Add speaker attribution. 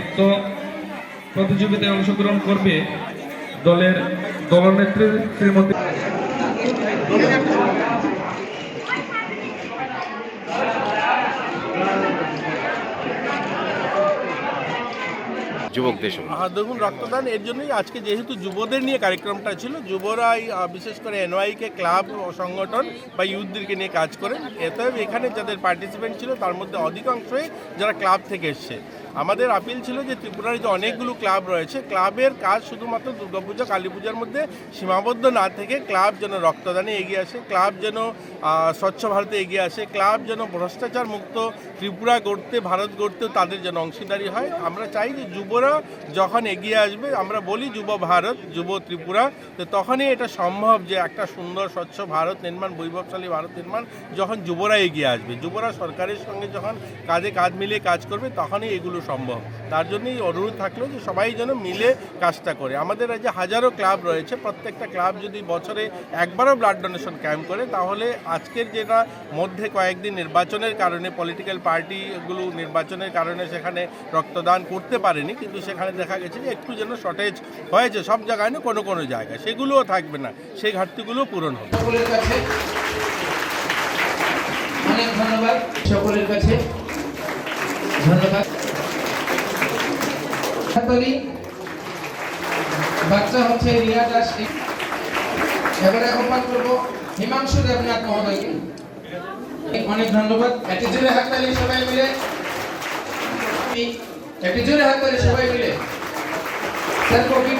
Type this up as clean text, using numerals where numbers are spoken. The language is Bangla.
Speaker 1: নৃত্য প্রতিযোগিতায় অংশগ্রহণ করবে দলের দলনেত্রী শ্রীমতী
Speaker 2: যুবকদের
Speaker 3: দেখুন, রক্তদান এর জন্যই আজকে যেহেতু যুবদের নিয়ে কার্যক্রমটা ছিল, যুবরাই বিশেষ করে এনওয়াইকে ক্লাব ও সংগঠন বা ইউথদেরকে নিয়ে কাজ করেন। এতে এখানে যাদের পার্টিসিপেন্ট ছিল তার মধ্যে অধিকাংশই যারা ক্লাব থেকে এসছে। আমাদের আপিল ছিল যে ত্রিপুরার যে অনেকগুলো ক্লাব রয়েছে, ক্লাবের কাজ শুধুমাত্র দুর্গাপূজা কালী পূজার মধ্যে সীমাবদ্ধ না থেকে ক্লাব যেন রক্তদানে এগিয়ে আসে, ক্লাব যেন স্বচ্ছ ভারতে এগিয়ে আসে, ক্লাব যেন ভ্রষ্টাচার মুক্ত ত্রিপুরা গড়তে, ভারত গড়তেও তাদের যেন অংশীদারি হয়। আমরা চাই যে যুবরা যখন এগিয়ে আসবে, আমরা বলি যুব ভারত, যুব ত্রিপুরা, তো তখনই এটা সম্ভব যে একটা সুন্দর স্বচ্ছ ভারত নির্মাণ, বৈভবশালী ভারত নির্মাণ যখন যুবরা এগিয়ে আসবে, যুবরা সরকারের সঙ্গে যখন কাঁধে কাঁধ মিলিয়ে কাজ করবে, তখনই এগুলো সম্ভব। তার জন্যই অনুরোধ থাকলো যে সবাই যেন মিলে কাজটা করে। আমাদের রাজ্যে হাজারো ক্লাব রয়েছে, প্রত্যেকটা ক্লাব যদি বছরে একবারও ব্লাড ডোনেশন ক্যাম্প করে, তাহলে আজকের যেটা মধ্যে কয়েকদিন নির্বাচনের কারণে পলিটিক্যাল পার্টিগুলো নির্বাচনের কারণে সেখানে রক্তদান করতে পারেনি, কিন্তু সেখানে দেখা গেছে যে একটু যেন শর্টেজ হয়েছে, সব জায়গায় না, কোনো কোনো জায়গায় সেগুলোও থাকবে না, সেই ঘাটতিগুলো পূরণ হবে।
Speaker 4: সকলের কাছে অনেক ধন্যবাদ, সকলের কাছে ধন্যবাদ। বাচ্চা হচ্ছে রিয়া দাস। এবারে আহ্বান করবো হিমাংশু দেবনাথ মহোদয়কে। অনেক ধন্যবাদ। একটি জোরে হাততালি সবাই মিলে, একটি জোরে হাততালি সবাই মিলে। স্যার কবি